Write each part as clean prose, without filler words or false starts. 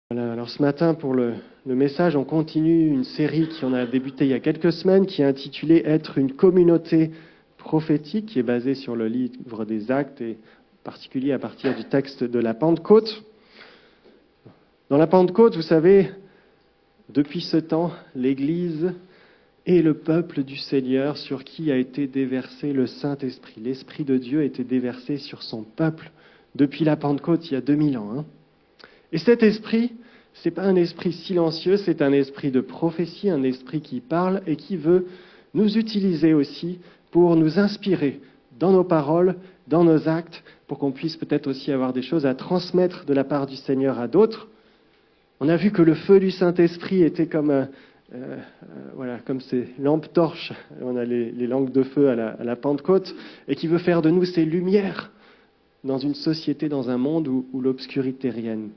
Voilà, alors ce matin, pour le message, on continue une série qui en a débuté il y a quelques semaines, qui est intitulée « Être une communauté prophétique », qui est basée sur le livre des Actes, et en particulier à partir du texte de la Pentecôte. Dans la Pentecôte, vous savez, depuis ce temps, l'Église est le peuple du Seigneur sur qui a été déversé le Saint-Esprit. L'Esprit de Dieu a été déversé sur son peuple depuis la Pentecôte, il y a 2000 ans. Et cet esprit, ce n'est pas un esprit silencieux, c'est un esprit de prophétie, un esprit qui parle et qui veut nous utiliser aussi pour nous inspirer dans nos paroles, dans nos actes, pour qu'on puisse peut-être aussi avoir des choses à transmettre de la part du Seigneur à d'autres. On a vu que le feu du Saint-Esprit était comme ces lampes torches, on a les langues de feu à la Pentecôte, et qui veut faire de nous ces lumières dans une société, dans un monde où l'obscurité règne.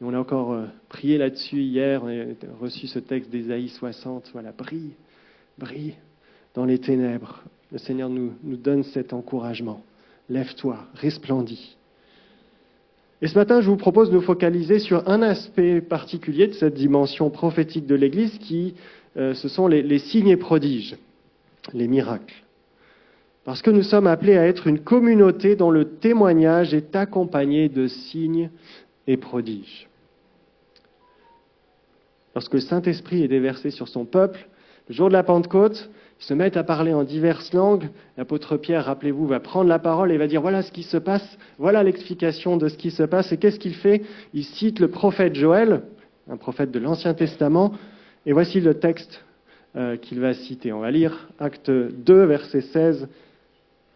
On a encore prié là-dessus hier, on a reçu ce texte d'Ésaïe 60, voilà, brille, brille dans les ténèbres. Le Seigneur nous donne cet encouragement. Lève-toi, resplendis. Et ce matin, je vous propose de nous focaliser sur un aspect particulier de cette dimension prophétique de l'Église, ce sont les signes et prodiges, les miracles. Parce que nous sommes appelés à être une communauté dont le témoignage est accompagné de signes et prodiges. Lorsque le Saint-Esprit est déversé sur son peuple, le jour de la Pentecôte, ils se mettent à parler en diverses langues. L'apôtre Pierre, rappelez-vous, va prendre la parole et va dire « Voilà ce qui se passe, voilà l'explication de ce qui se passe. » Et qu'est-ce qu'il fait? Il cite le prophète Joël, un prophète de l'Ancien Testament, et voici le texte qu'il va citer. On va lire Acte 2, versets 16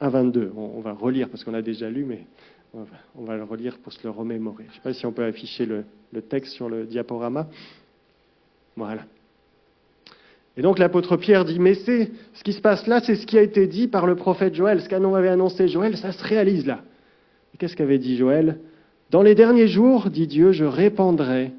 à 22. On va relire parce qu'on l'a déjà lu, mais on va le relire pour se le remémorer. Je ne sais pas si on peut afficher le texte sur le diaporama. Voilà. Et donc l'apôtre Pierre dit, mais c'est ce qui se passe là, c'est ce qui a été dit par le prophète Joël. Ce qu'avait annoncé Joël, ça se réalise là. Et qu'est-ce qu'avait dit Joël? Dans les derniers jours, dit Dieu, je répandrai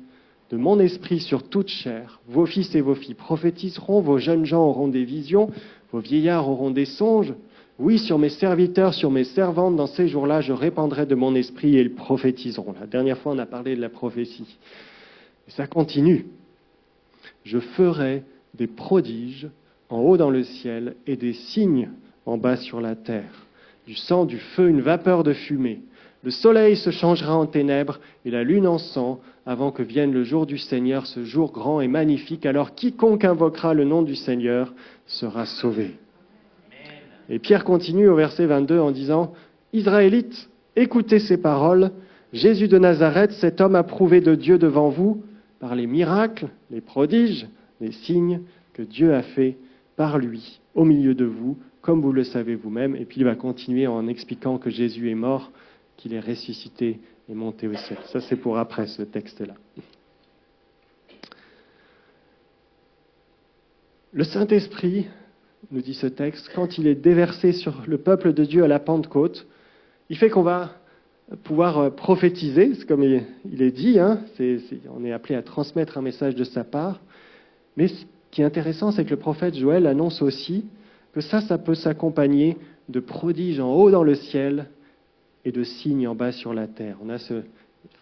de mon esprit sur toute chair. Vos fils et vos filles prophétiseront, vos jeunes gens auront des visions, vos vieillards auront des songes. Oui, sur mes serviteurs, sur mes servantes, dans ces jours-là, je répandrai de mon esprit et ils prophétiseront. La dernière fois, on a parlé de la prophétie. Et ça continue. Je ferai des prodiges en haut dans le ciel et des signes en bas sur la terre. Du sang, du feu, une vapeur de fumée. Le soleil se changera en ténèbres et la lune en sang avant que vienne le jour du Seigneur, ce jour grand et magnifique. Alors quiconque invoquera le nom du Seigneur sera sauvé. Et Pierre continue au verset 22 en disant « Israélites, écoutez ces paroles. Jésus de Nazareth, cet homme approuvé de Dieu devant vous, par les miracles, les prodiges, les signes que Dieu a fait par lui, au milieu de vous, comme vous le savez vous-même. » Et puis il va continuer en expliquant que Jésus est mort, qu'il est ressuscité et monté au ciel. Ça, c'est pour après, ce texte-là. Le Saint-Esprit, nous dit ce texte, quand il est déversé sur le peuple de Dieu à la Pentecôte, il fait qu'on va pouvoir prophétiser, c'est comme il est dit, on est appelé à transmettre un message de sa part. Mais ce qui est intéressant, c'est que le prophète Joël annonce aussi que ça peut s'accompagner de prodiges en haut dans le ciel et de signes en bas sur la terre. On a cette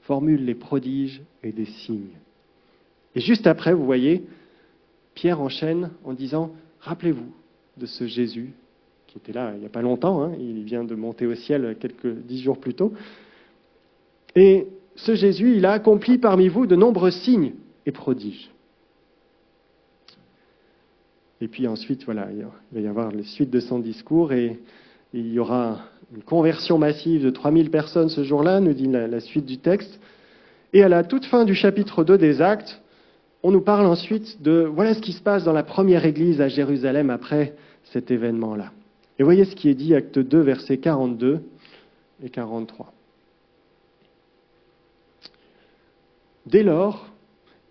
formule, les prodiges et des signes. Et juste après, vous voyez, Pierre enchaîne en disant « Rappelez-vous de ce Jésus » qui était là il n'y a pas longtemps, il vient de monter au ciel 10 jours plus tôt. Et ce Jésus, il a accompli parmi vous de nombreux signes et prodiges. Et puis ensuite, voilà, il va y avoir la suite de son discours et il y aura une conversion massive de 3000 personnes ce jour-là, nous dit la suite du texte. Et à la toute fin du chapitre 2 des Actes, on nous parle ensuite de voilà ce qui se passe dans la première église à Jérusalem après cet événement-là. Et voyez ce qui est dit, acte 2, versets 42 et 43. Dès lors,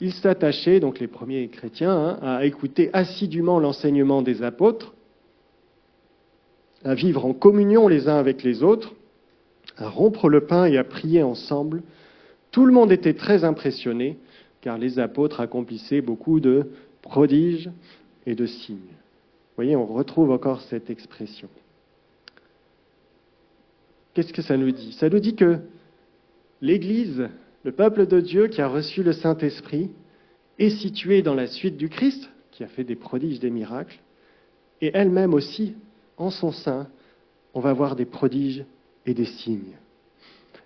ils s'attachaient, donc les premiers chrétiens, à écouter assidûment l'enseignement des apôtres, à vivre en communion les uns avec les autres, à rompre le pain et à prier ensemble. Tout le monde était très impressionné, car les apôtres accomplissaient beaucoup de prodiges et de signes. Vous voyez, on retrouve encore cette expression. Qu'est-ce que ça nous dit? Ça nous dit que l'Église Le peuple de Dieu qui a reçu le Saint-Esprit est situé dans la suite du Christ, qui a fait des prodiges, des miracles, et elle-même aussi, en son sein, on va voir des prodiges et des signes.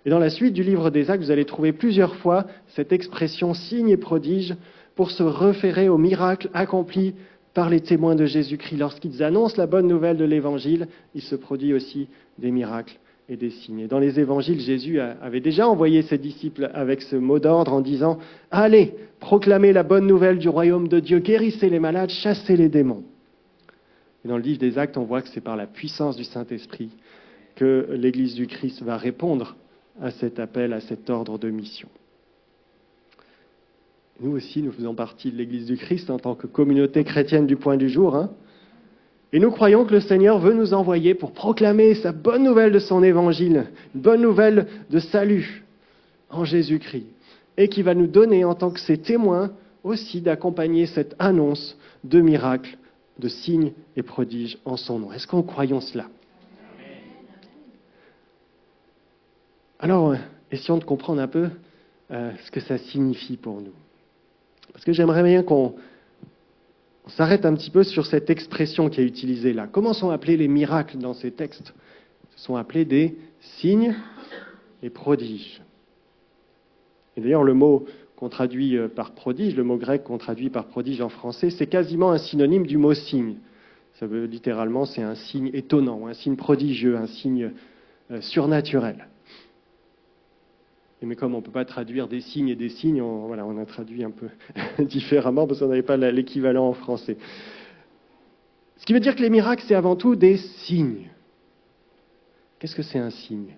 Et dans la suite du livre des Actes, vous allez trouver plusieurs fois cette expression signe et prodige pour se référer aux miracles accomplis par les témoins de Jésus-Christ. Lorsqu'ils annoncent la bonne nouvelle de l'Évangile, il se produit aussi des miracles et des signes. Et dans les Évangiles, Jésus avait déjà envoyé ses disciples avec ce mot d'ordre en disant « Allez, proclamez la bonne nouvelle du royaume de Dieu, guérissez les malades, chassez les démons ». Et dans le livre des Actes, on voit que c'est par la puissance du Saint-Esprit que l'Église du Christ va répondre à cet appel, à cet ordre de mission. Nous aussi, nous faisons partie de l'Église du Christ en tant que communauté chrétienne du Point du Jour. Et nous croyons que le Seigneur veut nous envoyer pour proclamer sa bonne nouvelle de son Évangile, une bonne nouvelle de salut en Jésus-Christ, et qui va nous donner en tant que ses témoins aussi d'accompagner cette annonce de miracles, de signes et prodiges en son nom. Est-ce qu'on croyons cela ? Alors, essayons de comprendre un peu ce que ça signifie pour nous. Parce que j'aimerais bien qu'on s'arrête un petit peu sur cette expression qui est utilisée là. Comment sont appelés les miracles dans ces textes ? Ce sont appelés des signes et prodiges. Et d'ailleurs, le mot qu'on traduit par prodige, le mot grec qu'on traduit par prodige en français, c'est quasiment un synonyme du mot signe. Ça veut littéralement, c'est un signe étonnant, un signe prodigieux, un signe surnaturel. Mais comme on ne peut pas traduire des signes et des signes, on a traduit un peu différemment parce qu'on n'avait pas l'équivalent en français. Ce qui veut dire que les miracles, c'est avant tout des signes. Qu'est-ce que c'est un signe ?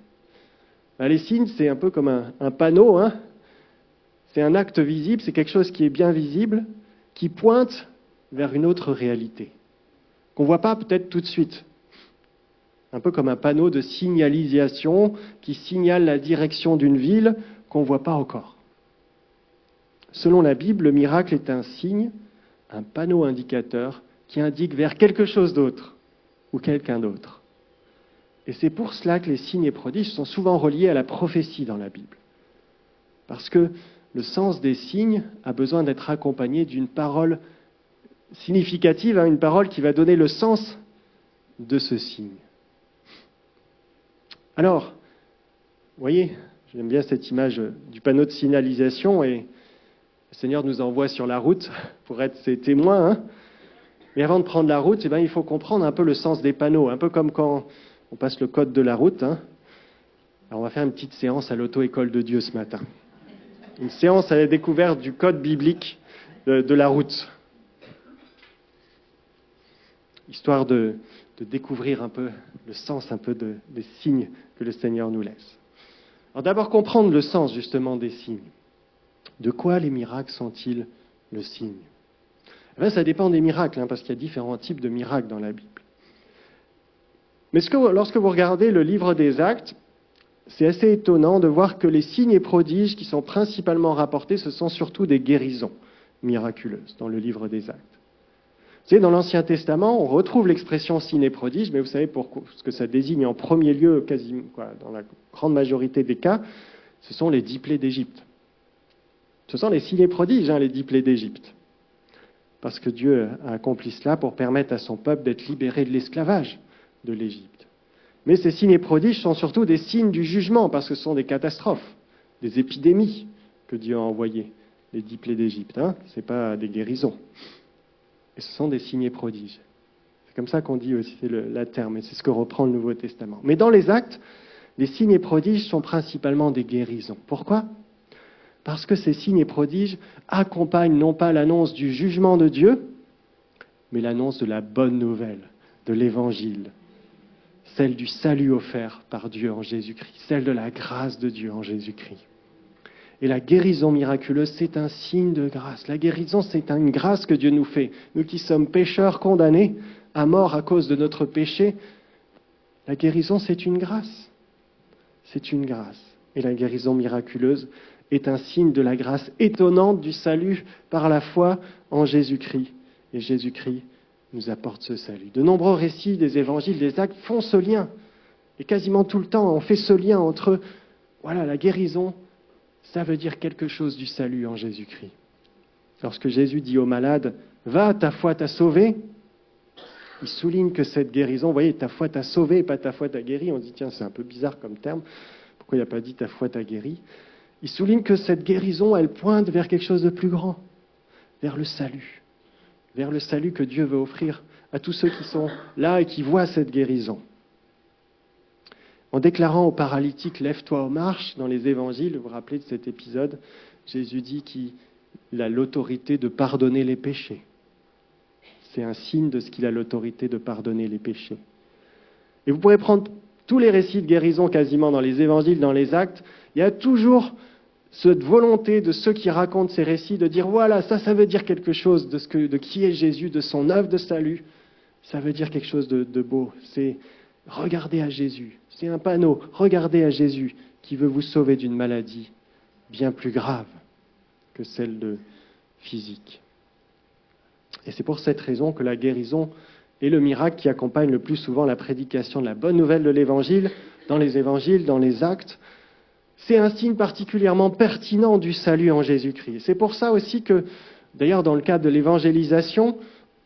Les signes, c'est un peu comme un panneau. C'est un acte visible, c'est quelque chose qui est bien visible, qui pointe vers une autre réalité, qu'on ne voit pas peut-être tout de suite. Un peu comme un panneau de signalisation qui signale la direction d'une ville qu'on ne voit pas encore. Selon la Bible, le miracle est un signe, un panneau indicateur qui indique vers quelque chose d'autre ou quelqu'un d'autre. Et c'est pour cela que les signes et prodiges sont souvent reliés à la prophétie dans la Bible. Parce que le sens des signes a besoin d'être accompagné d'une parole significative, une parole qui va donner le sens de ce signe. Alors, vous voyez, j'aime bien cette image du panneau de signalisation et le Seigneur nous envoie sur la route pour être ses témoins. Mais avant de prendre la route, il faut comprendre un peu le sens des panneaux, un peu comme quand on passe le code de la route. Alors on va faire une petite séance à l'auto-école de Dieu ce matin. Une séance à la découverte du code biblique de la route. Histoire de découvrir un peu le sens des signes que le Seigneur nous laisse. Alors d'abord comprendre le sens justement des signes. De quoi les miracles sont-ils le signe ? Ça dépend des miracles, parce qu'il y a différents types de miracles dans la Bible. Mais lorsque vous regardez le livre des Actes, c'est assez étonnant de voir que les signes et prodiges qui sont principalement rapportés, ce sont surtout des guérisons miraculeuses dans le livre des Actes. Vous savez, dans l'Ancien Testament, on retrouve l'expression signe et prodige, mais vous savez ce que ça désigne en premier lieu, dans la grande majorité des cas, ce sont les 10 plaies d'Égypte. Ce sont les signes et prodiges, les 10 plaies d'Égypte. Parce que Dieu a accompli cela pour permettre à son peuple d'être libéré de l'esclavage de l'Égypte. Mais ces signes et prodiges sont surtout des signes du jugement, parce que ce sont des catastrophes, des épidémies que Dieu a envoyées, les 10 plaies d'Égypte. Ce n'est pas des guérisons. Et ce sont des signes et prodiges. C'est comme ça qu'on dit aussi la terme, et c'est ce que reprend le Nouveau Testament. Mais dans les Actes, les signes et prodiges sont principalement des guérisons. Pourquoi ? Parce que ces signes et prodiges accompagnent non pas l'annonce du jugement de Dieu, mais l'annonce de la bonne nouvelle, de l'Évangile, celle du salut offert par Dieu en Jésus-Christ, celle de la grâce de Dieu en Jésus-Christ. Et la guérison miraculeuse, c'est un signe de grâce. La guérison, c'est une grâce que Dieu nous fait. Nous qui sommes pécheurs condamnés à mort à cause de notre péché, la guérison, c'est une grâce. C'est une grâce. Et la guérison miraculeuse est un signe de la grâce étonnante du salut par la foi en Jésus-Christ. Et Jésus-Christ nous apporte ce salut. De nombreux récits des évangiles, des actes font ce lien. Et quasiment tout le temps, on fait ce lien entre la guérison, ça veut dire quelque chose du salut en Jésus-Christ. Lorsque Jésus dit au malade, « Va, ta foi t'a sauvé », il souligne que cette guérison, vous voyez, ta foi t'a sauvé, pas ta foi t'a guéri. On se dit, tiens, c'est un peu bizarre comme terme. Pourquoi il n'a pas dit ta foi t'a guéri? Il souligne que cette guérison, elle pointe vers quelque chose de plus grand, vers le salut que Dieu veut offrir à tous ceux qui sont là et qui voient cette guérison. En déclarant au paralytique « Lève-toi aux marches » dans les évangiles, vous vous rappelez de cet épisode, Jésus dit qu'il a l'autorité de pardonner les péchés. C'est un signe de ce qu'il a l'autorité de pardonner les péchés. Et vous pourrez prendre tous les récits de guérison quasiment dans les évangiles, dans les actes, il y a toujours cette volonté de ceux qui racontent ces récits de dire voilà, ça veut dire quelque chose de qui est Jésus, de son œuvre de salut. Ça veut dire quelque chose de beau. C'est regardez à Jésus. C'est un panneau. Regardez à Jésus qui veut vous sauver d'une maladie bien plus grave que celle de physique. Et c'est pour cette raison que la guérison est le miracle qui accompagne le plus souvent la prédication de la bonne nouvelle de l'Évangile, dans les évangiles, dans les actes. C'est un signe particulièrement pertinent du salut en Jésus-Christ. C'est pour ça aussi que, d'ailleurs, dans le cadre de l'évangélisation,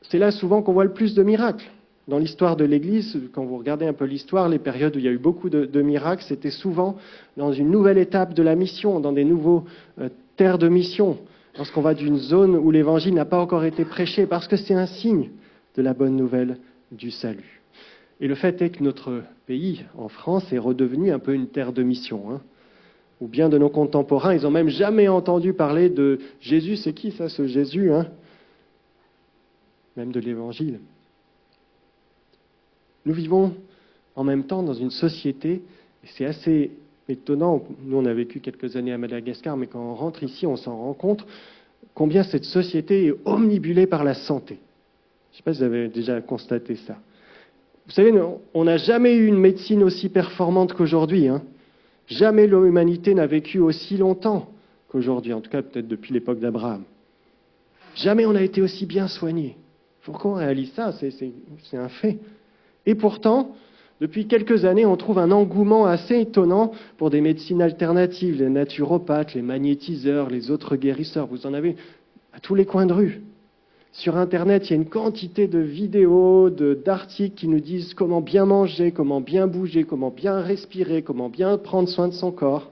c'est là souvent qu'on voit le plus de miracles. Dans l'histoire de l'Église, quand vous regardez un peu l'histoire, les périodes où il y a eu beaucoup de miracles, c'était souvent dans une nouvelle étape de la mission, dans des nouveaux terres de mission, lorsqu'on va d'une zone où l'Évangile n'a pas encore été prêché, parce que c'est un signe de la bonne nouvelle du salut. Et le fait est que notre pays, en France, est redevenu un peu une terre de mission. Ou bien de nos contemporains, ils n'ont même jamais entendu parler de Jésus. C'est qui ça, ce Jésus, même de l'Évangile. Nous vivons en même temps dans une société, et c'est assez étonnant, nous on a vécu quelques années à Madagascar, mais quand on rentre ici, on s'en rend compte combien cette société est omnibulée par la santé. Je ne sais pas si vous avez déjà constaté ça. Vous savez, on n'a jamais eu une médecine aussi performante qu'aujourd'hui. Jamais l'humanité n'a vécu aussi longtemps qu'aujourd'hui, en tout cas peut-être depuis l'époque d'Abraham. Jamais on n'a été aussi bien soigné. Pourquoi on réalise ça? C'est un fait. Et pourtant, depuis quelques années, on trouve un engouement assez étonnant pour des médecines alternatives, les naturopathes, les magnétiseurs, les autres guérisseurs. Vous en avez à tous les coins de rue. Sur Internet, il y a une quantité de vidéos, d'articles qui nous disent comment bien manger, comment bien bouger, comment bien respirer, comment bien prendre soin de son corps.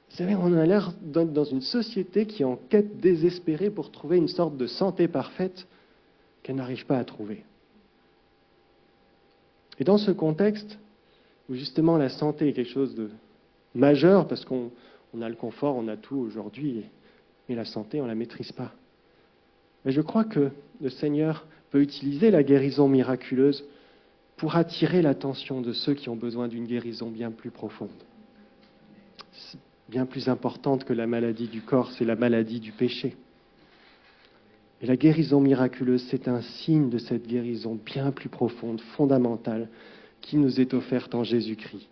Vous savez, on a l'air dans une société qui est en quête désespérée pour trouver une sorte de santé parfaite qu'elle n'arrive pas à trouver. Et dans ce contexte, où justement la santé est quelque chose de majeur, parce qu'on a le confort, on a tout aujourd'hui, mais la santé, on ne la maîtrise pas. Mais je crois que le Seigneur peut utiliser la guérison miraculeuse pour attirer l'attention de ceux qui ont besoin d'une guérison bien plus profonde. Bien plus importante que la maladie du corps, c'est la maladie du péché. Et la guérison miraculeuse, c'est un signe de cette guérison bien plus profonde, fondamentale, qui nous est offerte en Jésus-Christ.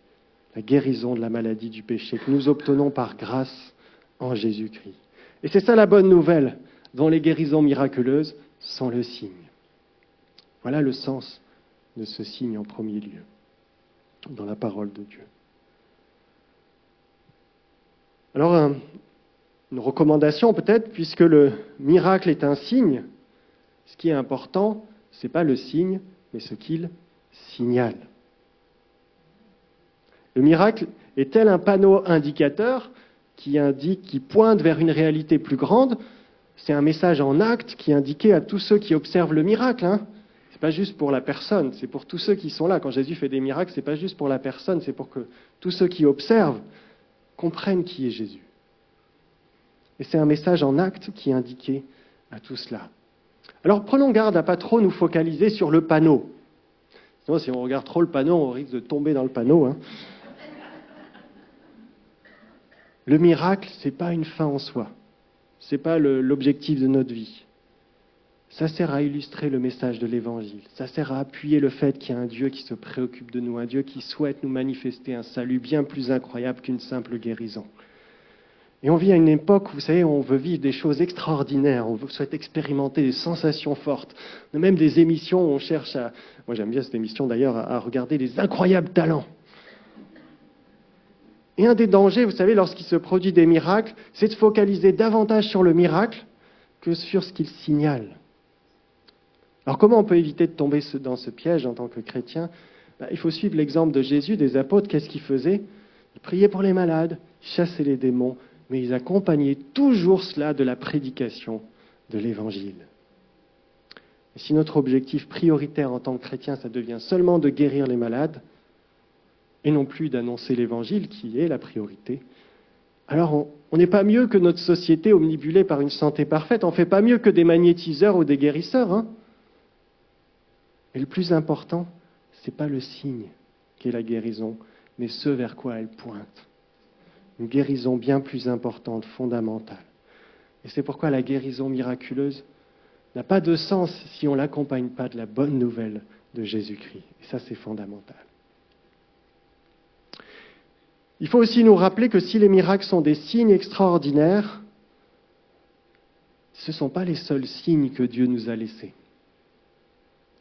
La guérison de la maladie du péché que nous obtenons par grâce en Jésus-Christ. Et c'est ça la bonne nouvelle, dont les guérisons miraculeuses sont le signe. Voilà le sens de ce signe en premier lieu, dans la parole de Dieu. Alors, une recommandation peut-être, puisque le miracle est un signe, ce qui est important, ce n'est pas le signe, mais ce qu'il signale. Le miracle est tel un panneau indicateur qui pointe vers une réalité plus grande. C'est un message en acte qui est indiqué à tous ceux qui observent le miracle. Ce n'est pas juste pour la personne, c'est pour tous ceux qui sont là. Quand Jésus fait des miracles, ce n'est pas juste pour la personne, c'est pour que tous ceux qui observent comprennent qui est Jésus. Et c'est un message en acte qui est indiqué à tout cela. Alors prenons garde à ne pas trop nous focaliser sur le panneau. Sinon, si on regarde trop le panneau, on risque de tomber dans le panneau. Le miracle, ce n'est pas une fin en soi. Ce n'est pas l'objectif de notre vie. Ça sert à illustrer le message de l'Évangile. Ça sert à appuyer le fait qu'il y a un Dieu qui se préoccupe de nous, un Dieu qui souhaite nous manifester un salut bien plus incroyable qu'une simple guérison. Et on vit à une époque où, vous savez, on veut vivre des choses extraordinaires, on souhaite expérimenter des sensations fortes. On a même des émissions où on cherche à... Moi j'aime bien cette émission d'ailleurs, à regarder les incroyables talents. Et un des dangers, vous savez, lorsqu'il se produit des miracles, c'est de focaliser davantage sur le miracle que sur ce qu'il signale. Alors comment on peut éviter de tomber dans ce piège en tant que chrétien? Il faut suivre l'exemple de Jésus, des apôtres. Qu'est-ce qu'ils faisaient? Ils priaient pour les malades, ils chassaient les démons, mais ils accompagnaient toujours cela de la prédication de l'Évangile. Et si notre objectif prioritaire en tant que chrétien, ça devient seulement de guérir les malades, et non plus d'annoncer l'Évangile, qui est la priorité, alors on n'est pas mieux que notre société omnibulée par une santé parfaite, on ne fait pas mieux que des magnétiseurs ou des guérisseurs. Hein. Et le plus important, ce n'est pas le signe qu'est la guérison, mais ce vers quoi elle pointe. Une guérison bien plus importante, fondamentale. Et c'est pourquoi la guérison miraculeuse n'a pas de sens si on ne l'accompagne pas de la bonne nouvelle de Jésus-Christ. Et ça, c'est fondamental. Il faut aussi nous rappeler que si les miracles sont des signes extraordinaires, ce ne sont pas les seuls signes que Dieu nous a laissés.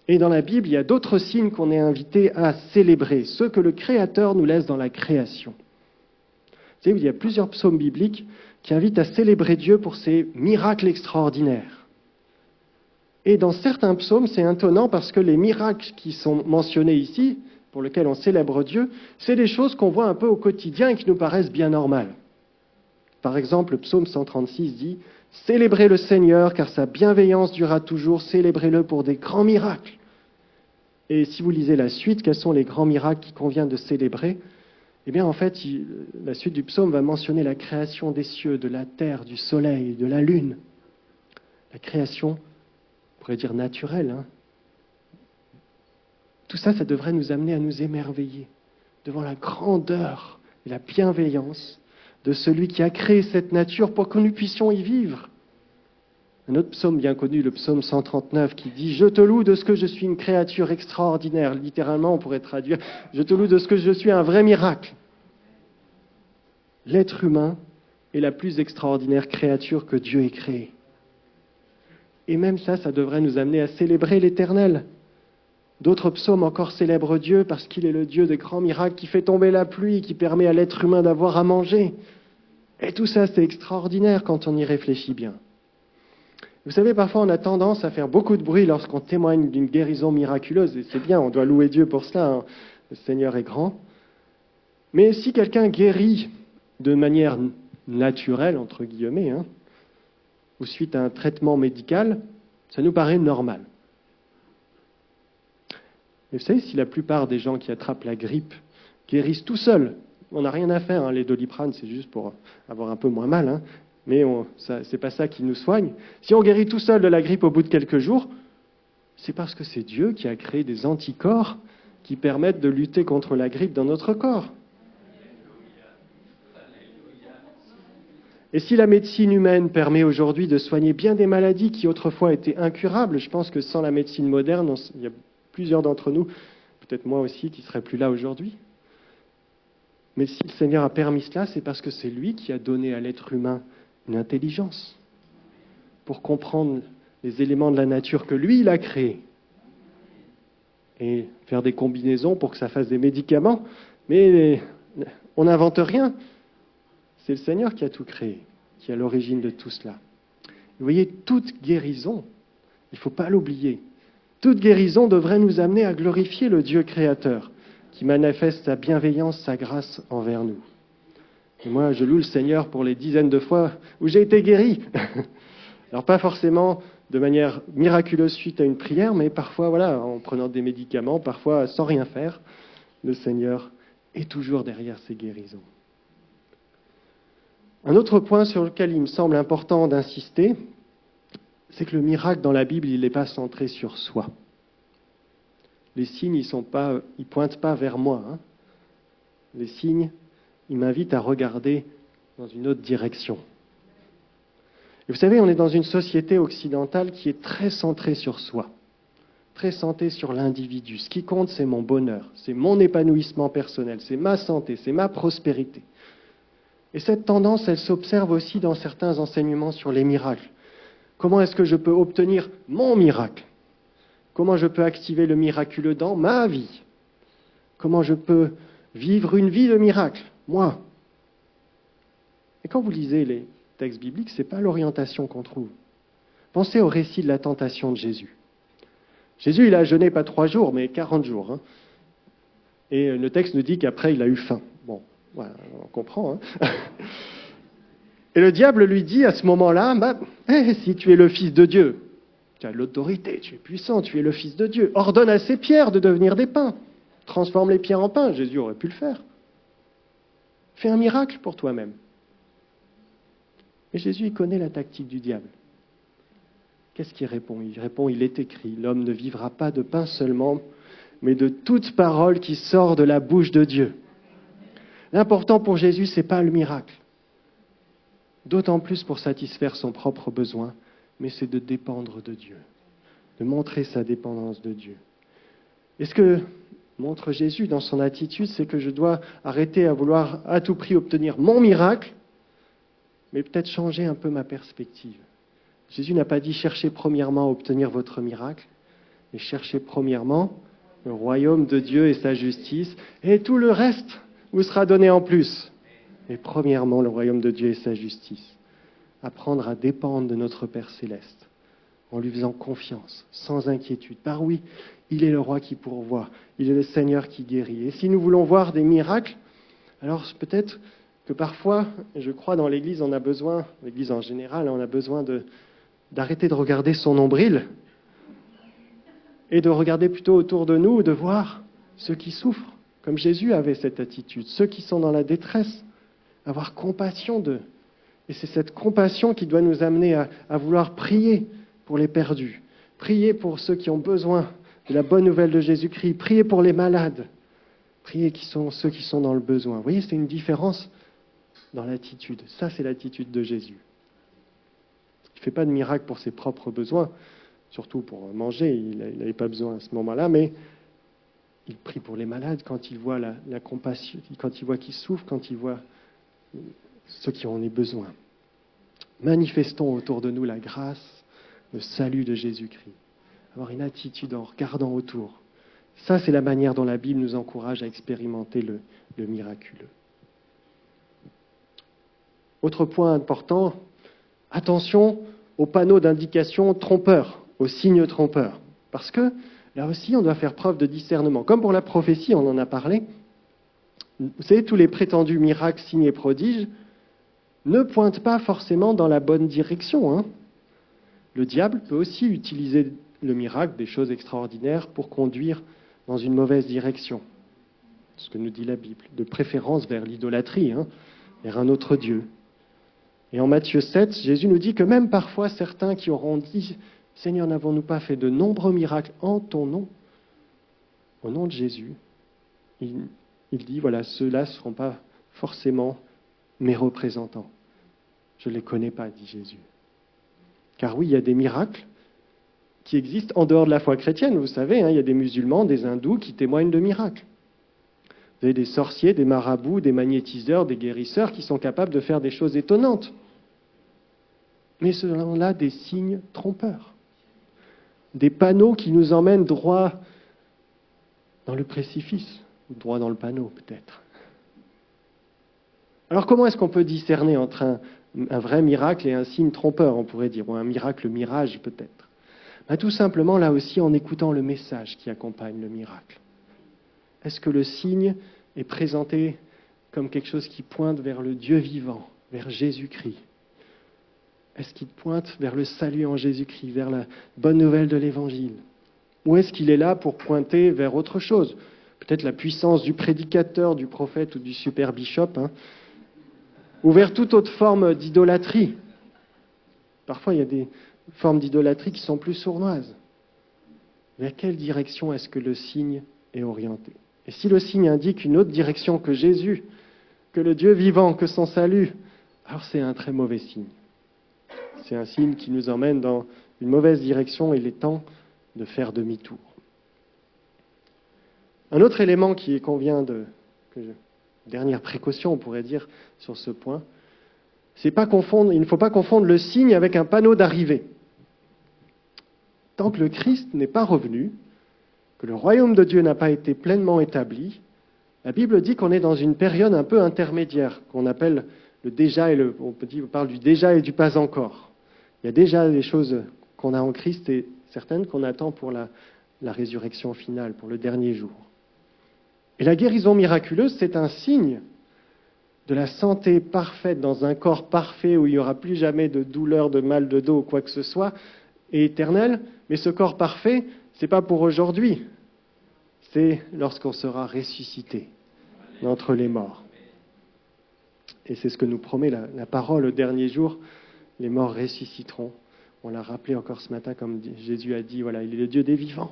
Et dans la Bible, il y a d'autres signes qu'on est invité à célébrer, ceux que le Créateur nous laisse dans la création. Vous savez, il y a plusieurs psaumes bibliques qui invitent à célébrer Dieu pour ses miracles extraordinaires. Et dans certains psaumes, c'est étonnant parce que les miracles qui sont mentionnés ici, pour lesquels on célèbre Dieu, c'est des choses qu'on voit un peu au quotidien et qui nous paraissent bien normales. Par exemple, le psaume 136 dit « Célébrez le Seigneur, car sa bienveillance durera toujours, célébrez-le pour des grands miracles. » Et si vous lisez la suite, quels sont les grands miracles qu'il convient de célébrer? Eh bien, en fait, la suite du psaume va mentionner la création des cieux, de la terre, du soleil, de la lune. La création, on pourrait dire naturelle. Hein. Tout ça, ça devrait nous amener à nous émerveiller devant la grandeur et la bienveillance de celui qui a créé cette nature pour que nous puissions y vivre. Un autre psaume bien connu, le psaume 139, qui dit « Je te loue de ce que je suis une créature extraordinaire ». Littéralement, on pourrait traduire « Je te loue de ce que je suis un vrai miracle ». L'être humain est la plus extraordinaire créature que Dieu ait créée. Et même ça, ça devrait nous amener à célébrer l'Éternel. D'autres psaumes encore célèbrent Dieu parce qu'il est le Dieu des grands miracles qui fait tomber la pluie, qui permet à l'être humain d'avoir à manger. Et tout ça, c'est extraordinaire quand on y réfléchit bien. Vous savez, parfois on a tendance à faire beaucoup de bruit lorsqu'on témoigne d'une guérison miraculeuse, et c'est bien, on doit louer Dieu pour cela, hein. Le Seigneur est grand. Mais si quelqu'un guérit de manière naturelle, entre guillemets, hein, ou suite à un traitement médical, ça nous paraît normal. Et vous savez, si la plupart des gens qui attrapent la grippe guérissent tout seuls, on n'a rien à faire, hein, les Doliprane, c'est juste pour avoir un peu moins mal, hein, mais c'est pas ça qui nous soigne. Si on guérit tout seul de la grippe au bout de quelques jours, c'est parce que c'est Dieu qui a créé des anticorps qui permettent de lutter contre la grippe dans notre corps. Et si la médecine humaine permet aujourd'hui de soigner bien des maladies qui autrefois étaient incurables, je pense que sans la médecine moderne, il y a plusieurs d'entre nous, peut-être moi aussi, qui ne seraient plus là aujourd'hui. Mais si le Seigneur a permis cela, c'est parce que c'est lui qui a donné à l'être humain une intelligence pour comprendre les éléments de la nature que lui, il a créés et faire des combinaisons pour que ça fasse des médicaments. Mais on n'invente rien. C'est le Seigneur qui a tout créé, qui est à l'origine de tout cela. Vous voyez, toute guérison, il ne faut pas l'oublier, toute guérison devrait nous amener à glorifier le Dieu créateur qui manifeste sa bienveillance, sa grâce envers nous. Et moi, je loue le Seigneur pour les dizaines de fois où j'ai été guéri. Alors pas forcément de manière miraculeuse suite à une prière, mais parfois, voilà, en prenant des médicaments, parfois sans rien faire, le Seigneur est toujours derrière ces guérisons. Un autre point sur lequel il me semble important d'insister, c'est que le miracle dans la Bible, il n'est pas centré sur soi. Les signes, ils pointent pas vers moi. Hein. Les signes, ils m'invitent à regarder dans une autre direction. Et vous savez, on est dans une société occidentale qui est très centrée sur soi, très centrée sur l'individu. Ce qui compte, c'est mon bonheur, c'est mon épanouissement personnel, c'est ma santé, c'est ma prospérité. Et cette tendance, elle s'observe aussi dans certains enseignements sur les miracles. Comment est-ce que je peux obtenir mon miracle? Comment je peux activer le miraculeux dans ma vie? Comment je peux vivre une vie de miracle, moi? Et quand vous lisez les textes bibliques, ce n'est pas l'orientation qu'on trouve. Pensez au récit de la tentation de Jésus. Jésus, il a jeûné pas 3 jours, mais 40 jours. Hein. Et le texte nous dit qu'après, il a eu faim. Bon, voilà, on comprend. Hein. Et le diable lui dit à ce moment-là, si tu es le Fils de Dieu, tu as l'autorité, tu es puissant, tu es le Fils de Dieu, ordonne à ces pierres de devenir des pains. Transforme les pierres en pain. Jésus aurait pu le faire. Fais un miracle pour toi-même. Et Jésus, il connaît la tactique du diable. Qu'est-ce qu'il répond? Il répond, il est écrit, l'homme ne vivra pas de pain seulement, mais de toute parole qui sort de la bouche de Dieu. L'important pour Jésus, ce n'est pas le miracle. D'autant plus pour satisfaire son propre besoin, mais c'est de dépendre de Dieu, de montrer sa dépendance de Dieu. Et ce que montre Jésus dans son attitude, c'est que je dois arrêter à vouloir à tout prix obtenir mon miracle, mais peut-être changer un peu ma perspective. Jésus n'a pas dit « cherchez premièrement à obtenir votre miracle », mais « cherchez premièrement le royaume de Dieu et sa justice, et tout le reste vous sera donné en plus. » Mais premièrement, le royaume de Dieu et sa justice. Apprendre à dépendre de notre Père céleste, en lui faisant confiance, sans inquiétude. Par oui, il est le roi qui pourvoit, il est le Seigneur qui guérit. Et si nous voulons voir des miracles, alors peut-être que parfois, je crois dans l'Église, on a besoin, l'Église en général, on a besoin d'arrêter de regarder son nombril et de regarder plutôt autour de nous, de voir ceux qui souffrent, comme Jésus avait cette attitude, ceux qui sont dans la détresse, avoir compassion d'eux. Et c'est cette compassion qui doit nous amener à vouloir prier pour les perdus, prier pour ceux qui ont besoin de la bonne nouvelle de Jésus-Christ, prier pour les malades, prier ceux qui sont dans le besoin. Vous voyez, c'est une différence dans l'attitude. Ça, c'est l'attitude de Jésus. Il ne fait pas de miracle pour ses propres besoins, surtout pour manger, il n'avait pas besoin à ce moment-là, mais il prie pour les malades quand il voit la compassion, quand il voit qu'ils souffrent, quand il voit ceux qui en ont besoin. Manifestons autour de nous la grâce, le salut de Jésus-Christ. Avoir une attitude en regardant autour. Ça, c'est la manière dont la Bible nous encourage à expérimenter le miraculeux. Autre point important, attention aux panneaux d'indication trompeurs, aux signes trompeurs. Parce que, là aussi, on doit faire preuve de discernement. Comme pour la prophétie, on en a parlé. Vous savez, tous les prétendus miracles, signes et prodiges ne pointent pas forcément dans la bonne direction. Le diable peut aussi utiliser le miracle, des choses extraordinaires, pour conduire dans une mauvaise direction. C'est ce que nous dit la Bible. De préférence vers l'idolâtrie, vers un autre Dieu. Et en Matthieu 7, Jésus nous dit que même parfois certains qui auront dit « Seigneur, n'avons-nous pas fait de nombreux miracles en ton nom ?» Au nom de Jésus, il dit, voilà, ceux-là ne seront pas forcément mes représentants. Je ne les connais pas, dit Jésus. Car oui, il y a des miracles qui existent en dehors de la foi chrétienne. Vous savez, il y a des musulmans, des hindous qui témoignent de miracles. Vous avez des sorciers, des marabouts, des magnétiseurs, des guérisseurs qui sont capables de faire des choses étonnantes. Mais ce sont-là des signes trompeurs. Des panneaux qui nous emmènent droit dans le précipice, ou droit dans le panneau peut-être. Alors comment est-ce qu'on peut discerner entre un vrai miracle et un signe trompeur, on pourrait dire, ou un miracle mirage peut-être? Tout simplement, là aussi, en écoutant le message qui accompagne le miracle. Est-ce que le signe est présenté comme quelque chose qui pointe vers le Dieu vivant, vers Jésus-Christ? Est-ce qu'il pointe vers le salut en Jésus-Christ, vers la bonne nouvelle de l'Évangile? Ou est-ce qu'il est là pour pointer vers autre chose? Peut-être la puissance du prédicateur, du prophète ou du super bishop, ou vers toute autre forme d'idolâtrie. Parfois, il y a des formes d'idolâtrie qui sont plus sournoises. Vers quelle direction est-ce que le signe est orienté? Et si le signe indique une autre direction que Jésus, que le Dieu vivant, que son salut, alors c'est un très mauvais signe. C'est un signe qui nous emmène dans une mauvaise direction et il est temps de faire demi-tour. Un autre élément qui convient dernière précaution, on pourrait dire, sur ce point, il ne faut pas confondre le signe avec un panneau d'arrivée. Tant que le Christ n'est pas revenu, que le royaume de Dieu n'a pas été pleinement établi, la Bible dit qu'on est dans une période un peu intermédiaire, qu'on appelle le déjà et on parle du déjà et du pas encore. Il y a déjà des choses qu'on a en Christ et certaines qu'on attend pour la résurrection finale, pour le dernier jour. Et la guérison miraculeuse, c'est un signe de la santé parfaite dans un corps parfait où il n'y aura plus jamais de douleur, de mal de dos ou quoi que ce soit, et éternel. Mais ce corps parfait, ce n'est pas pour aujourd'hui. C'est lorsqu'on sera ressuscité d'entre les morts. Et c'est ce que nous promet la parole au dernier jour. Les morts ressusciteront. On l'a rappelé encore ce matin, comme Jésus a dit, voilà, il est le Dieu des vivants,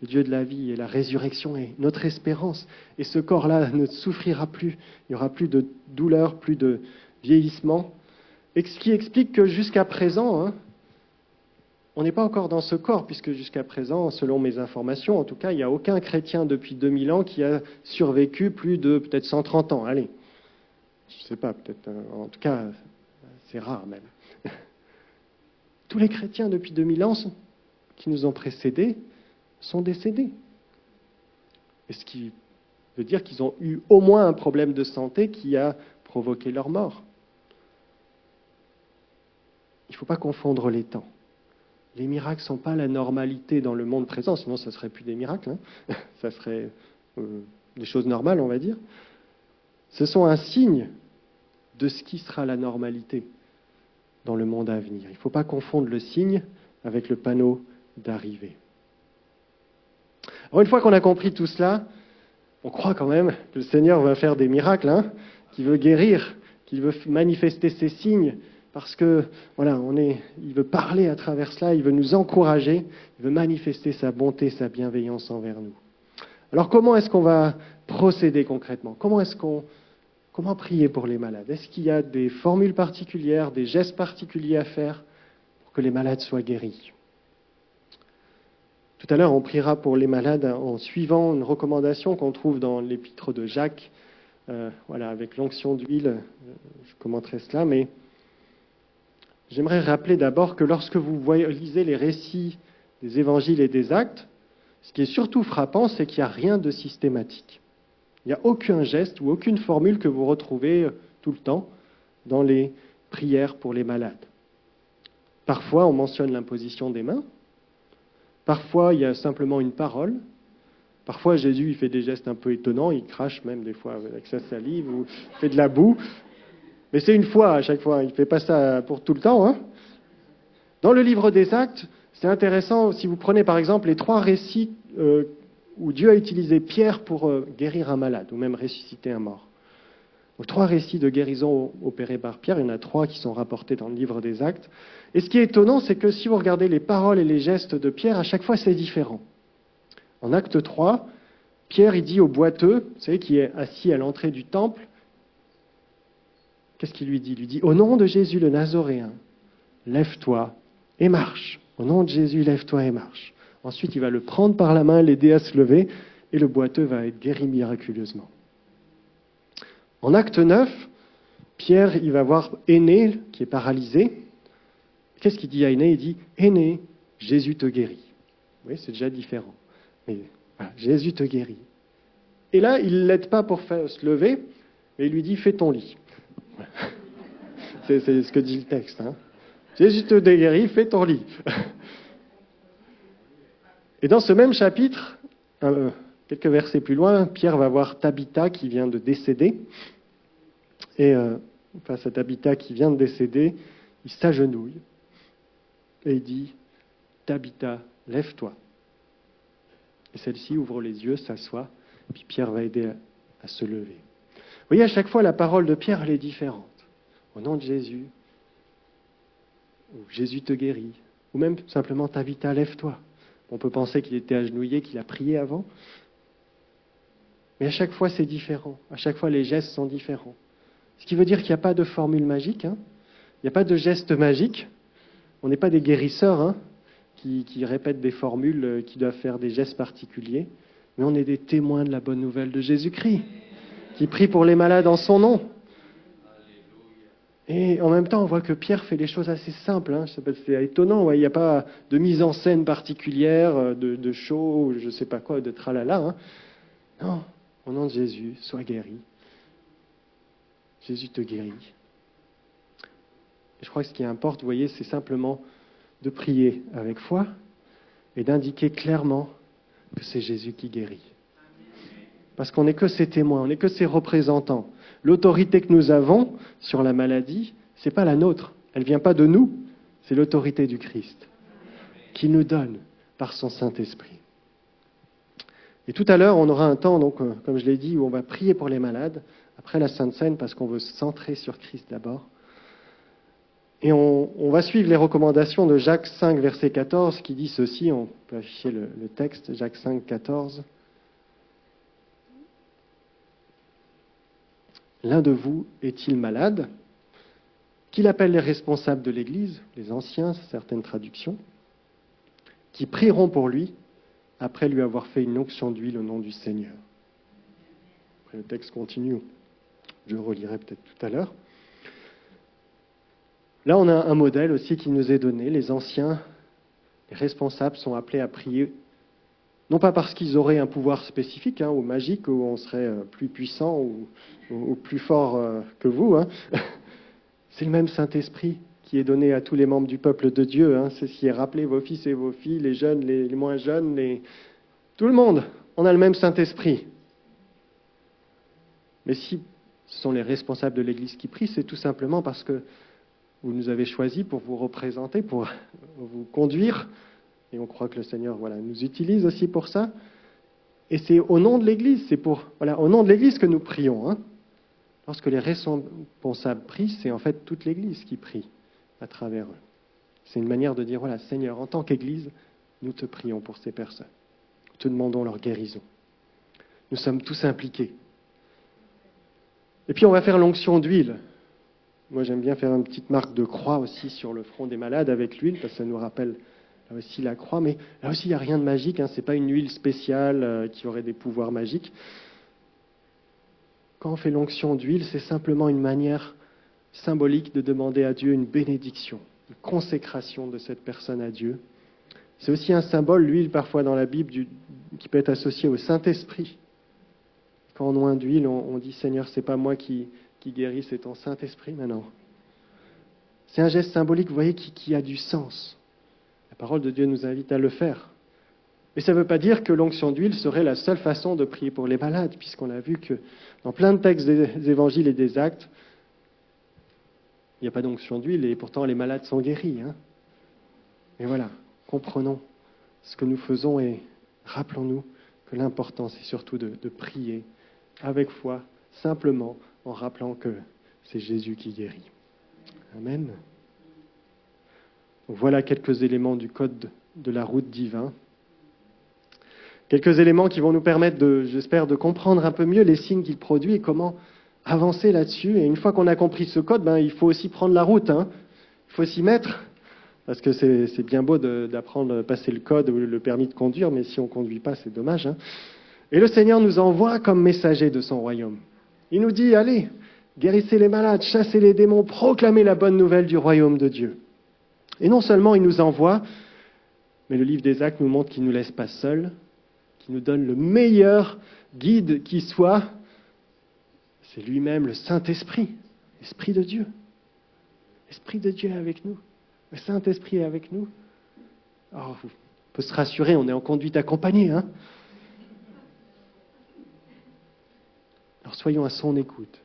le Dieu de la vie, et la résurrection est notre espérance. Et ce corps-là ne souffrira plus. Il n'y aura plus de douleur, plus de vieillissement. Et ce qui explique que jusqu'à présent, on n'est pas encore dans ce corps, puisque jusqu'à présent, selon mes informations, en tout cas, il n'y a aucun chrétien depuis 2000 ans qui a survécu plus de peut-être 130 ans. Allez, je ne sais pas, peut-être, en tout cas, c'est rare même. Tous les chrétiens depuis 2000 ans qui nous ont précédés sont décédés. Et ce qui veut dire qu'ils ont eu au moins un problème de santé qui a provoqué leur mort. Il ne faut pas confondre les temps. Les miracles ne sont pas la normalité dans le monde présent, sinon ça ne serait plus des miracles, ça serait des choses normales, on va dire. Ce sont un signe de ce qui sera la normalité dans le monde à venir. Il ne faut pas confondre le signe avec le panneau d'arrivée. Alors une fois qu'on a compris tout cela, on croit quand même que le Seigneur va faire des miracles, qu'il veut guérir, qu'il veut manifester ses signes, parce que voilà, il veut parler à travers cela, il veut nous encourager, il veut manifester sa bonté, sa bienveillance envers nous. Alors comment est-ce qu'on va procéder concrètement ? Comment prier pour les malades ? Est-ce qu'il y a des formules particulières, des gestes particuliers à faire pour que les malades soient guéris ? Tout à l'heure, on priera pour les malades en suivant une recommandation qu'on trouve dans l'épître de Jacques, avec l'onction d'huile. Je commenterai cela, mais j'aimerais rappeler d'abord que lorsque vous lisez les récits des évangiles et des actes, ce qui est surtout frappant, c'est qu'il n'y a rien de systématique. Il n'y a aucun geste ou aucune formule que vous retrouvez tout le temps dans les prières pour les malades. Parfois, on mentionne l'imposition des mains. Parfois, il y a simplement une parole. Parfois, Jésus il fait des gestes un peu étonnants. Il crache même des fois avec sa salive ou fait de la boue. Mais c'est une fois à chaque fois. Il ne fait pas ça pour tout le temps. Dans le livre des Actes, c'est intéressant. Si vous prenez par exemple les 3 récits où Dieu a utilisé Pierre pour guérir un malade ou même ressusciter un mort. Donc 3 récits de guérison opérés par Pierre, il y en a 3 qui sont rapportés dans le livre des Actes. Et ce qui est étonnant, c'est que si vous regardez les paroles et les gestes de Pierre, à chaque fois c'est différent. En Acte 3, Pierre il dit au boiteux, vous savez, qui est assis à l'entrée du temple, qu'est-ce qu'il lui dit ? Il lui dit « Au nom de Jésus le Nazoréen, lève-toi et marche. Au nom de Jésus, lève-toi et marche. » Ensuite, il va le prendre par la main, l'aider à se lever, et le boiteux va être guéri miraculeusement. En Acte 9, Pierre, il va voir Énée, qui est paralysé. Qu'est-ce qu'il dit à Énée ? Il dit « Énée, Jésus te guérit. » Oui, c'est déjà différent. Mais voilà, Jésus te guérit. Et là, il ne l'aide pas pour se lever, mais il lui dit « Fais ton lit. » C'est ce que dit le texte. Jésus te guérit, fais ton lit. Et dans ce même chapitre, quelques versets plus loin, Pierre va voir Tabitha qui vient de décéder. Et face à Tabitha qui vient de décéder, il s'agenouille et il dit « Tabitha, lève-toi ». Et celle-ci ouvre les yeux, s'assoit, puis Pierre va aider à se lever. Vous voyez, à chaque fois, la parole de Pierre, elle est différente. Au nom de Jésus, ou Jésus te guérit, ou même simplement Tabitha, lève-toi. On peut penser qu'il était agenouillé, qu'il a prié avant. Mais à chaque fois, c'est différent. À chaque fois, les gestes sont différents. Ce qui veut dire qu'il n'y a pas de formule magique. Il n'y a pas de geste magique. On n'est pas des guérisseurs qui répètent des formules, qui doivent faire des gestes particuliers. Mais on est des témoins de la bonne nouvelle de Jésus-Christ, qui prie pour les malades en son nom. Et en même temps, on voit que Pierre fait des choses assez simples. C'est étonnant. Il n'y a pas de mise en scène particulière, de show, je ne sais pas quoi, de tralala. Non, au nom de Jésus, sois guéri. Jésus te guérit. Et je crois que ce qui importe, vous voyez, c'est simplement de prier avec foi et d'indiquer clairement que c'est Jésus qui guérit. Parce qu'on n'est que ses témoins, on n'est que ses représentants. L'autorité que nous avons sur la maladie, ce n'est pas la nôtre. Elle ne vient pas de nous, c'est l'autorité du Christ qui nous donne par son Saint-Esprit. Et tout à l'heure, on aura un temps, donc, comme je l'ai dit, où on va prier pour les malades, après la Sainte Seine, parce qu'on veut se centrer sur Christ d'abord. Et on va suivre les recommandations de Jacques 5, verset 14, qui dit ceci, on peut afficher le texte, Jacques 5, 14. L'un de vous est-il malade? Qu'il appelle les responsables de l'Église, les anciens, certaines traductions, qui prieront pour lui après lui avoir fait une onction d'huile au nom du Seigneur. Après, le texte continue, je le relirai peut-être tout à l'heure. Là, on a un modèle aussi qui nous est donné. Les anciens, les responsables sont appelés à prier, non pas parce qu'ils auraient un pouvoir spécifique ou magique, où on serait plus puissant ou plus fort que vous. C'est le même Saint-Esprit qui est donné à tous les membres du peuple de Dieu. C'est ce qui est rappelé, vos fils et vos filles, les jeunes, les moins jeunes, tout le monde. On a le même Saint-Esprit. Mais si ce sont les responsables de l'Église qui prient, c'est tout simplement parce que vous nous avez choisis pour vous représenter, pour vous conduire. Et on croit que le Seigneur nous utilise aussi pour ça. Et c'est au nom de l'Église, au nom de l'Église que nous prions. Lorsque les responsables prient, c'est en fait toute l'Église qui prie à travers eux. C'est une manière de dire, Seigneur, en tant qu'Église, nous te prions pour ces personnes. Nous te demandons leur guérison. Nous sommes tous impliqués. Et puis on va faire l'onction d'huile. Moi, j'aime bien faire une petite marque de croix aussi sur le front des malades avec l'huile, parce que ça nous rappelle là aussi la croix. Mais là aussi, il n'y a rien de magique. Ce n'est pas une huile spéciale qui aurait des pouvoirs magiques. Quand on fait l'onction d'huile, c'est simplement une manière symbolique de demander à Dieu une bénédiction, une consécration de cette personne à Dieu. C'est aussi un symbole, l'huile, parfois dans la Bible, qui peut être associé au Saint-Esprit. Quand on oint d'huile, on dit « Seigneur, c'est pas moi qui guérit, c'est ton Saint-Esprit maintenant. » C'est un geste symbolique, vous voyez, qui a du sens. La parole de Dieu nous invite à le faire. Mais ça ne veut pas dire que l'onction d'huile serait la seule façon de prier pour les malades, puisqu'on a vu que dans plein de textes des évangiles et des actes, il n'y a pas d'onction d'huile et pourtant les malades sont guéris. Mais voilà, comprenons ce que nous faisons et rappelons-nous que l'important, c'est surtout de prier avec foi, simplement en rappelant que c'est Jésus qui guérit. Amen. Donc voilà quelques éléments du code de la route divin. Quelques éléments qui vont nous permettre, j'espère, de comprendre un peu mieux les signes qu'il produit et comment avancer là-dessus. Et une fois qu'on a compris ce code, il faut aussi prendre la route. Il faut s'y mettre, parce que c'est bien beau d'apprendre, passer le code ou le permis de conduire, mais si on ne conduit pas, c'est dommage. Et le Seigneur nous envoie comme messagers de son royaume. Il nous dit, allez, guérissez les malades, chassez les démons, proclamez la bonne nouvelle du royaume de Dieu. Et non seulement il nous envoie, mais le livre des Actes nous montre qu'il ne nous laisse pas seuls, qu'il nous donne le meilleur guide qui soit. C'est lui-même le Saint-Esprit, l'Esprit de Dieu. L'Esprit de Dieu est avec nous. Le Saint-Esprit est avec nous. Alors, on peut se rassurer, on est en conduite accompagnée. Alors soyons à son écoute.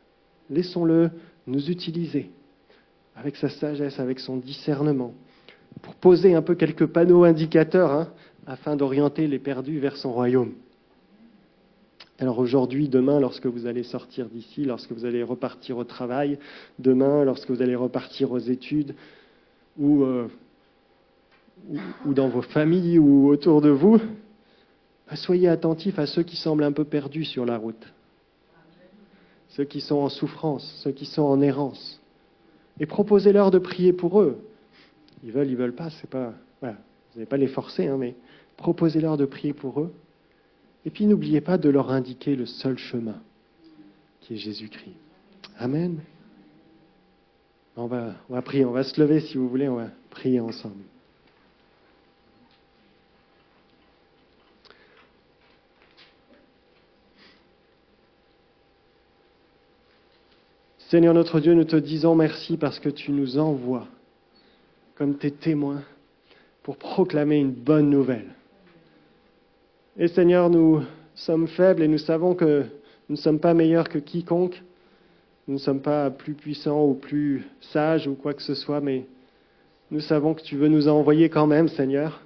Laissons-le nous utiliser avec sa sagesse, avec son discernement, pour poser un peu quelques panneaux indicateurs afin d'orienter les perdus vers son royaume. Alors aujourd'hui, demain, lorsque vous allez sortir d'ici, lorsque vous allez repartir au travail, demain, lorsque vous allez repartir aux études, ou dans vos familles ou autour de vous, soyez attentifs à ceux qui semblent un peu perdus sur la route, ceux qui sont en souffrance, ceux qui sont en errance, et proposez-leur de prier pour eux. Ils veulent pas, c'est pas, voilà, vous n'allez pas les forcer, mais proposez-leur de prier pour eux. Et puis n'oubliez pas de leur indiquer le seul chemin, qui est Jésus-Christ. Amen. On va prier, on va se lever si vous voulez, on va prier ensemble. Seigneur notre Dieu, nous te disons merci parce que tu nous envoies comme tes témoins pour proclamer une bonne nouvelle. Et Seigneur, nous sommes faibles et nous savons que nous ne sommes pas meilleurs que quiconque. Nous ne sommes pas plus puissants ou plus sages ou quoi que ce soit, mais nous savons que tu veux nous envoyer quand même, Seigneur.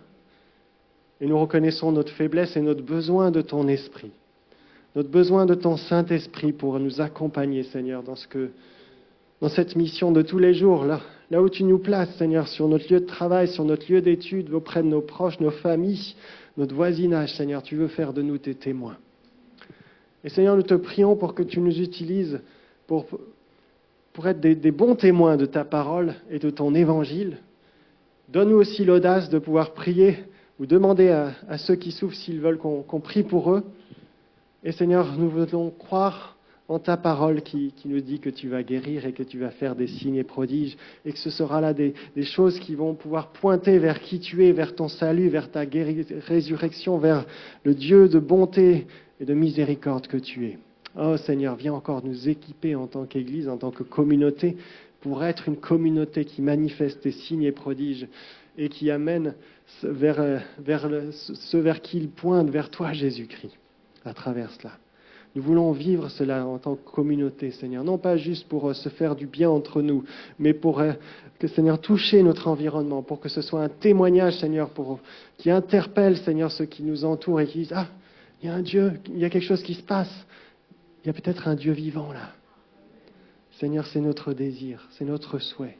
Et nous reconnaissons notre faiblesse et notre besoin de ton esprit, notre besoin de ton Saint-Esprit pour nous accompagner, Seigneur, dans cette mission de tous les jours, là où tu nous places, Seigneur, sur notre lieu de travail, sur notre lieu d'étude, auprès de nos proches, nos familles, notre voisinage, Seigneur, tu veux faire de nous tes témoins. Et Seigneur, nous te prions pour que tu nous utilises pour être des bons témoins de ta parole et de ton évangile. Donne-nous aussi l'audace de pouvoir prier ou demander à ceux qui souffrent s'ils veulent qu'on prie pour eux. Et Seigneur, nous voulons croire en ta parole qui nous dit que tu vas guérir et que tu vas faire des signes et prodiges et que ce sera là des choses qui vont pouvoir pointer vers qui tu es, vers ton salut, vers ta résurrection, vers le Dieu de bonté et de miséricorde que tu es. Oh Seigneur, viens encore nous équiper en tant qu'Église, en tant que communauté, pour être une communauté qui manifeste tes signes et prodiges et qui amène vers ceux vers qui il pointe, vers toi Jésus-Christ, à travers cela. Nous voulons vivre cela en tant que communauté, Seigneur, non pas juste pour se faire du bien entre nous, mais pour que, Seigneur, toucher notre environnement, pour que ce soit un témoignage, Seigneur, qui interpelle, Seigneur, ceux qui nous entourent et qui disent « Ah, il y a un Dieu, il y a quelque chose qui se passe. Il y a peut-être un Dieu vivant là. » Seigneur, c'est notre désir, c'est notre souhait.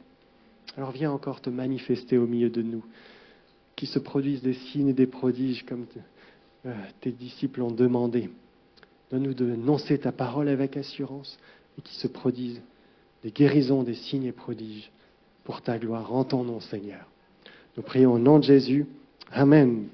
Alors viens encore te manifester au milieu de nous, qui se produisent des signes et des prodiges comme tes disciples ont demandé. Donne-nous de annoncer ta parole avec assurance et qui se produisent des guérisons, des signes et prodiges pour ta gloire en ton nom, Seigneur. Nous prions au nom de Jésus. Amen.